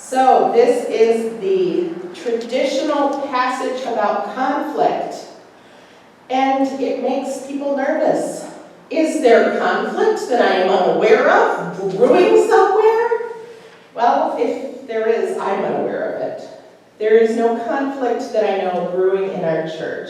So this is the traditional passage about conflict, and it makes people nervous. Is there conflict that I am unaware of, brewing somewhere? Well, if there is, I'm unaware of it. There is no conflict that I know brewing in our church.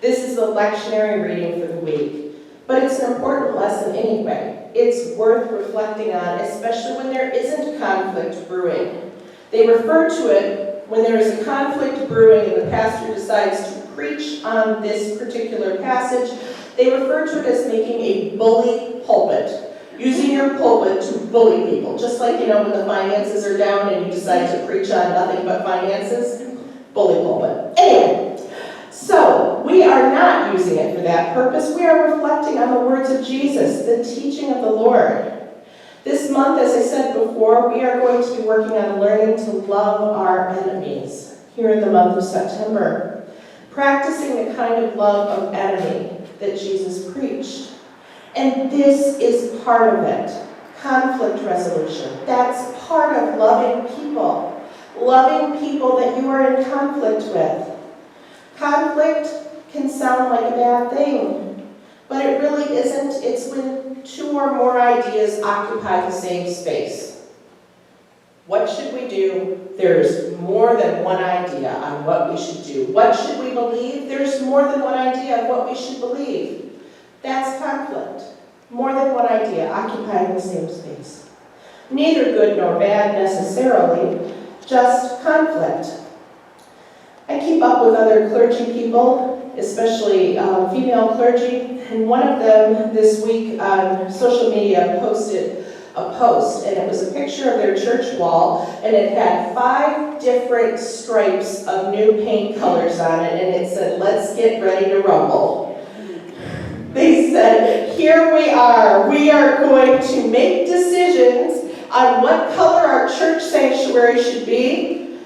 This is the lectionary reading for the week, but it's an important lesson anyway. It's worth reflecting on, especially when there isn't conflict brewing. They refer to it when there is a conflict brewing and the pastor decides to preach on this particular passage. They refer to it as making a bully pulpit, using your pulpit to bully people. Just like, when the finances are down and you decide to preach on nothing but finances, bully pulpit. Anyway, so we are not using it for that purpose. We are reflecting on the words of Jesus, the teaching of the Lord. This month, as I said before, we are going to be working on learning to love our enemies here in the month of September, practicing the kind of love of enemy that Jesus preached. And this is part of it, conflict resolution. That's part of loving people that you are in conflict with. Conflict can sound like a bad thing, but it really isn't. It's when two or more ideas occupy the same space. What should we do? There's more than one idea on what we should do. What should we believe? There's more than one idea of what we should believe. That's conflict. More than one idea occupying the same space. Neither good nor bad necessarily, just conflict. I keep up with other clergy people, especially female clergy, and one of them this week on social media posted a post, and it was a picture of their church wall, and it had 5 different stripes of new paint colors on it, and it said, "Let's get ready to rumble." They said, here we are going to make decisions on what color our church sanctuary should be.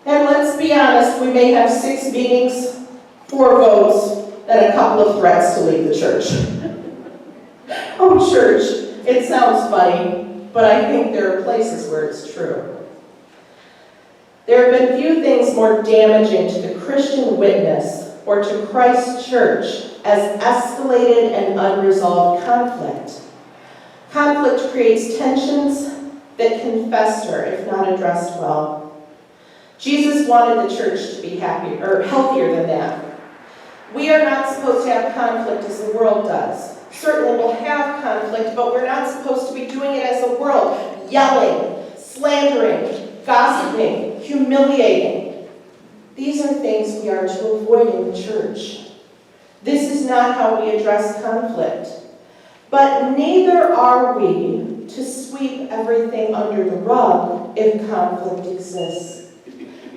And let's be honest, we may have 6 meetings, 4 votes, and a couple of threats to leave the church. Oh, church, it sounds funny, but I think there are places where it's true. There have been few things more damaging to the Christian witness or to Christ's church as escalated and unresolved conflict. Conflict creates tensions that can fester if not addressed well. Jesus wanted the church to be healthier than that. We are not supposed to have conflict as the world does. Certainly we'll have conflict, but we're not supposed to be doing it as the world, yelling, slandering, gossiping, humiliating. These are things we are to avoid in the church. This is not how we address conflict. But neither are we to sweep everything under the rug if conflict exists.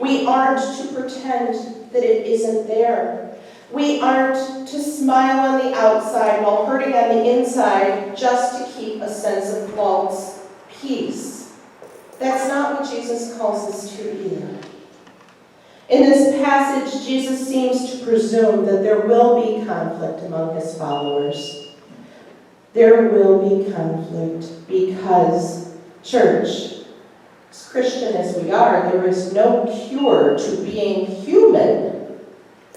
We aren't to pretend that it isn't there. We aren't to smile on the outside while hurting on the inside just to keep a sense of false peace. That's not what Jesus calls us to either. In this passage, Jesus seems to presume that there will be conflict among his followers. There will be conflict because, church, as Christian as we are, there is no cure to being human.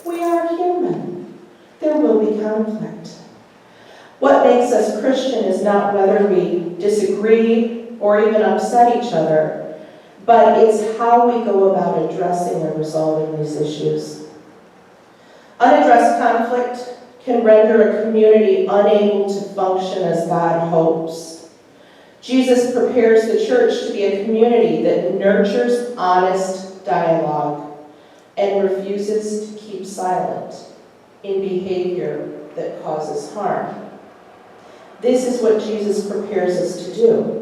We are human. There will be conflict. What makes us Christian is not whether we disagree or even upset each other, but it's how we go about addressing and resolving these issues. Unaddressed conflict can render a community unable to function as God hopes. Jesus prepares the church to be a community that nurtures honest dialogue and refuses to keep silent in behavior that causes harm. This is what Jesus prepares us to do.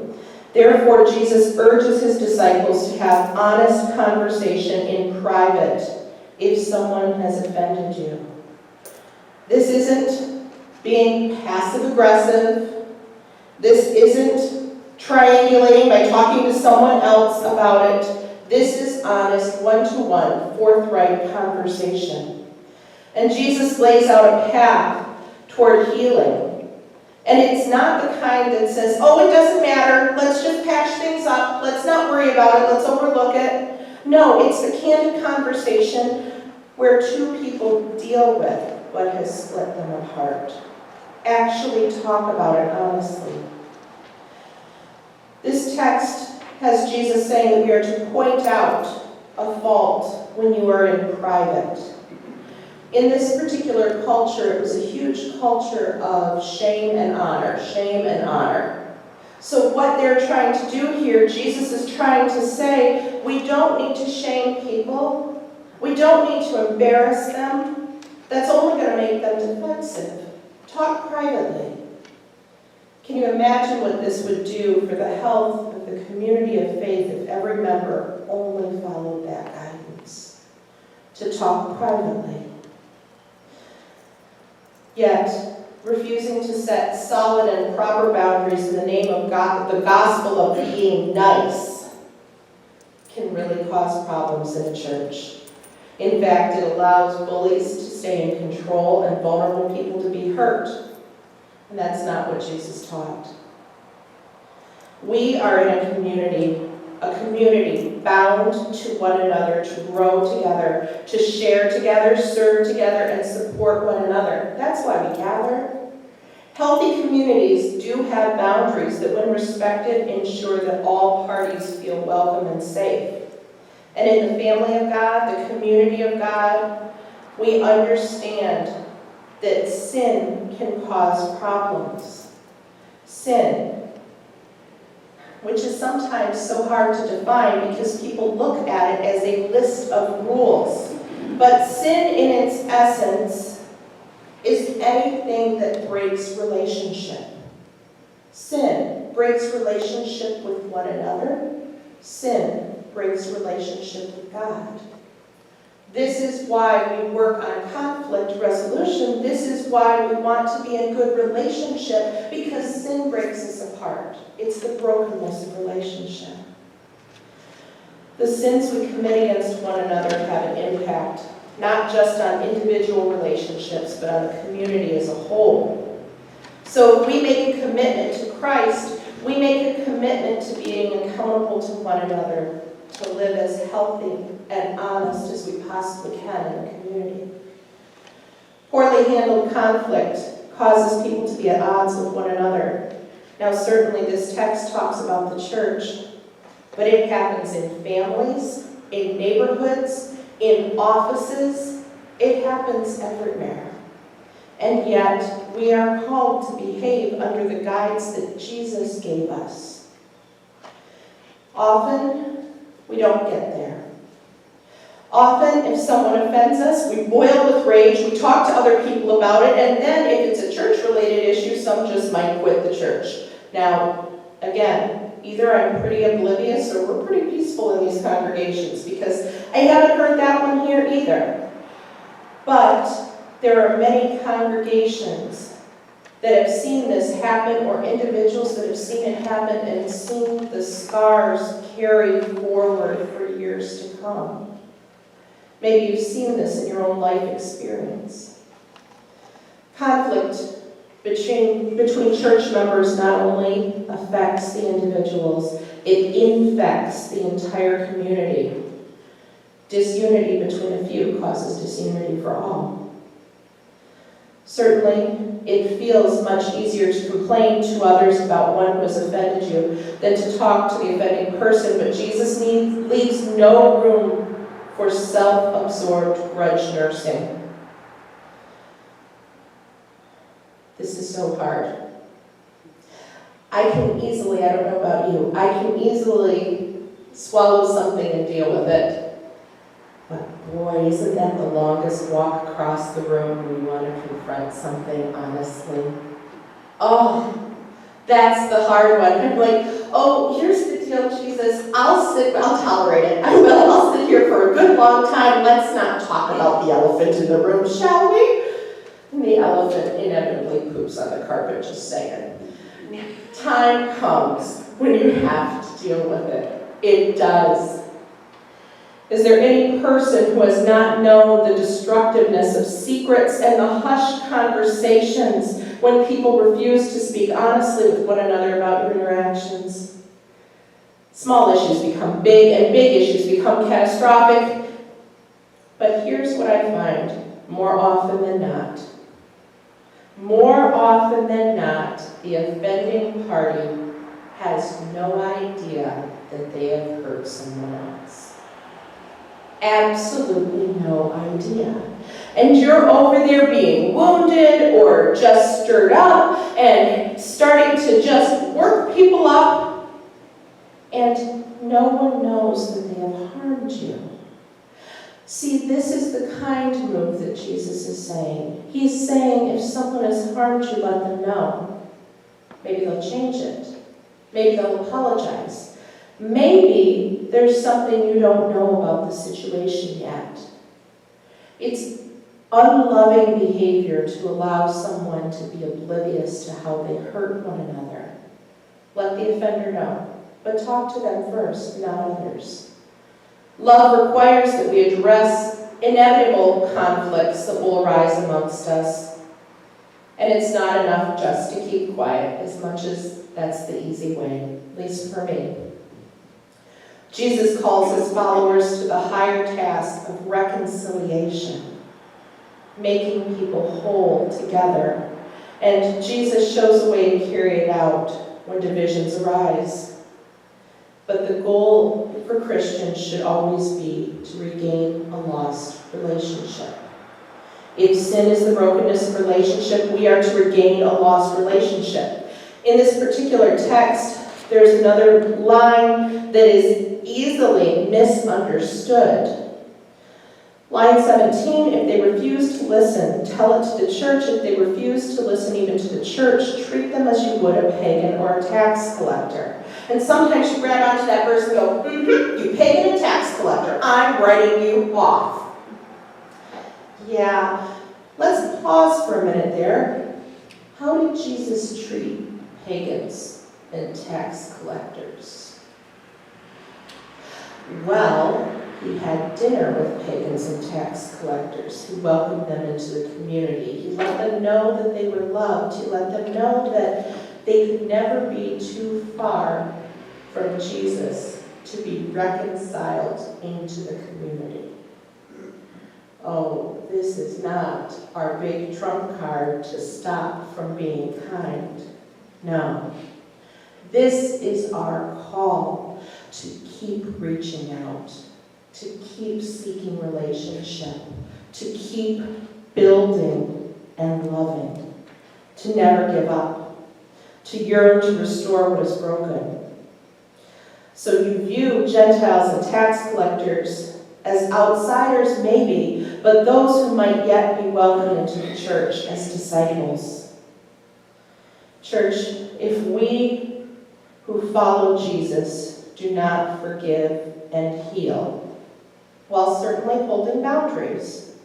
Therefore, Jesus urges his disciples to have honest conversation in private if someone has offended you. This isn't being passive-aggressive. This isn't triangulating by talking to someone else about it. This is honest, one-to-one, forthright conversation. And Jesus lays out a path toward healing. And it's not the kind that says, oh, it doesn't matter, let's just patch things up, let's not worry worry about it, let's overlook it. No, it's the candid conversation where two people deal with what has split them apart. Actually talk about it honestly. This text has Jesus saying that we are to point out a fault when you are in private. In this particular culture, it was a huge culture of shame and honor, shame and honor. So what they're trying to do here, Jesus is trying to say, we don't need to shame people. We don't need to embarrass them. That's only going to make them defensive. Talk privately. Can you imagine what this would do for the health of the community of faith if every member only followed that guidance? To talk privately. Yet, refusing to set solid and proper boundaries in the name of God, the gospel of being nice, can really cause problems in a church. In fact, it allows bullies to stay in control and vulnerable people to be hurt. And that's not what Jesus taught. We are in a community bound to one another, to grow together, to share together, serve together, and support one another. That's why we gather. Healthy communities do have boundaries that, when respected, ensure that all parties feel welcome and safe. And in the family of God, the community of God, we understand that sin can cause problems. Sin, which is sometimes so hard to define because people look at it as a list of rules. But sin in its essence is anything that breaks relationship. Sin breaks relationship with one another. Sin breaks relationship with God. This is why we work on conflict resolution. This is why we want to be in good relationship, because sin breaks us apart. It's the brokenness of relationship. The sins we commit against one another have an impact, not just on individual relationships, but on the community as a whole. So if we make a commitment to Christ, we make a commitment to being accountable to one another, to live as healthy and honest as we possibly can in the community. Poorly handled conflict causes people to be at odds with one another. Now, certainly this text talks about the church, but it happens in families, in neighborhoods, in offices. It happens everywhere. And yet, we are called to behave under the guides that Jesus gave us. Often, we don't get there. Often, if someone offends us, we boil with rage, we talk to other people about it, and then if it's a church-related issue, some just might quit the church. Now, again, either I'm pretty oblivious or we're pretty peaceful in these congregations, because I haven't heard that one here either. But there are many congregations that have seen this happen, or individuals that have seen it happen and seen the scars carry forward for years to come. Maybe you've seen this in your own life experience. Conflict between church members not only affects the individuals, it infects the entire community. Disunity between a few causes disunity for all. Certainly, it feels much easier to complain to others about one who has offended you than to talk to the offending person, but Jesus leaves no room for self-absorbed grudge nursing. This is so hard. I don't know about you, I can easily swallow something and deal with it. But boy, isn't that the longest walk across the room when you want to confront something honestly? Oh, that's the hard one. I'm like, oh, here's the deal, Jesus. I'll tolerate it. I will. I'll sit here for a good long time. Let's not talk about the elephant in the room, shall we? And the elephant inevitably poops on the carpet, just saying. Time comes when you have to deal with it. It does. Is there any person who has not known the destructiveness of secrets and the hushed conversations when people refuse to speak honestly with one another about your interactions? Small issues become big, and big issues become catastrophic. But here's what I find more often than not. More often than not, the offending party has no idea that they have hurt someone else. Absolutely no idea. And you're over there being wounded or just stirred up and starting to just work people up, and no one knows that they have harmed you. See, this is the kind move that Jesus is saying. He's saying if someone has harmed you, let them know. Maybe they'll change it. Maybe they'll apologize. Maybe there's something you don't know about the situation yet. It's unloving behavior to allow someone to be oblivious to how they hurt one another. Let the offender know, but talk to them first, not others. Love requires that we address inevitable conflicts that will arise amongst us. And it's not enough just to keep quiet, as much as that's the easy way, at least for me. Jesus calls his followers to the higher task of reconciliation, making people whole together. And Jesus shows a way to carry it out when divisions arise. But the goal for Christians should always be to regain a lost relationship. If sin is the brokenness of relationship, we are to regain a lost relationship. In this particular text, there's another line that is easily misunderstood. Line 17, if they refuse to listen, tell it to the church. If they refuse to listen even to the church, treat them as you would a pagan or a tax collector. And sometimes you grab onto that verse and go, you pagan and tax collector, I'm writing you off. Yeah, let's pause for a minute there. How did Jesus treat pagans and tax collectors? Well, he had dinner with pagans and tax collectors. He welcomed them into the community. He let them know that they were loved. He let them know that they could never be too far from Jesus to be reconciled into the community. Oh, this is not our big trump card to stop from being kind. No. This is our call to keep reaching out, to keep seeking relationship, to keep building and loving, to never give up, to yearn to restore what is broken. So you view Gentiles and tax collectors as outsiders maybe, but those who might yet be welcomed into the church as disciples. Church, if we who follow Jesus do not forgive and heal, while certainly holding boundaries,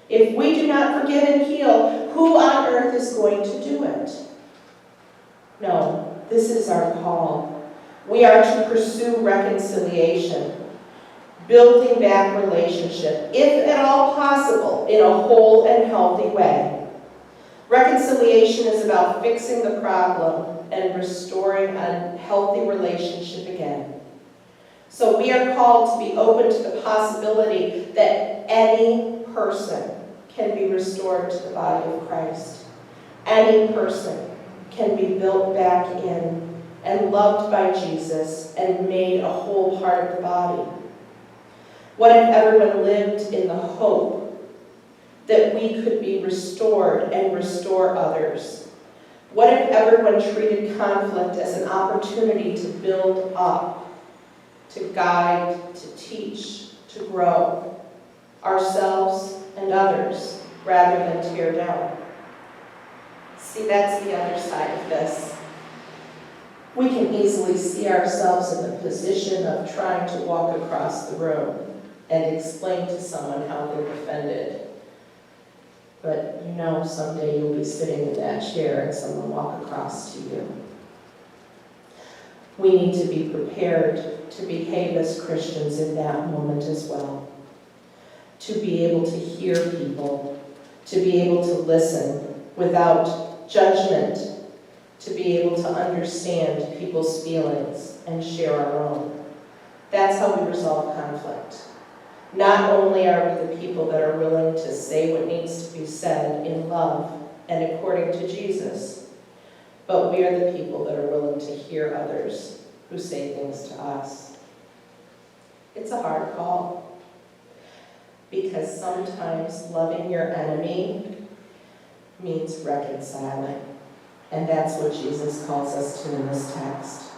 if we do not forgive and heal, who on earth is going to do it? No, this is our call. We are to pursue reconciliation, building back relationship, if at all possible, in a whole and healthy way. Reconciliation is about fixing the problem and restoring a healthy relationship again. So we are called to be open to the possibility that any person can be restored to the body of Christ. Any person can be built back in and loved by Jesus and made a whole part of the body. What if everyone lived in the hope that we could be restored and restore others? What if everyone treated conflict as an opportunity to build up, to guide, to teach, to grow ourselves and others, rather than tear down? See, that's the other side of this. We can easily see ourselves in the position of trying to walk across the room and explain to someone how they're offended. But you know someday you'll be sitting in that chair and someone walk across to you. We need to be prepared to behave as Christians in that moment as well. To be able to hear people, to be able to listen without judgment, to be able to understand people's feelings, and share our own. That's how we resolve conflict. Not only are we the people that are willing to say what needs to be said in love and according to Jesus, but we are the people that are willing to hear others who say things to us. It's a hard call, because sometimes loving your enemy means reconciling, and that's what Jesus calls us to in this text.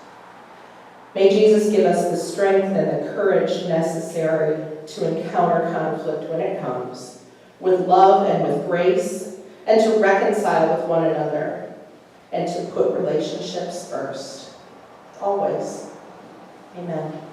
May Jesus give us the strength and the courage necessary to encounter conflict when it comes, with love and with grace, and to reconcile with one another, and to put relationships first. Always. Amen.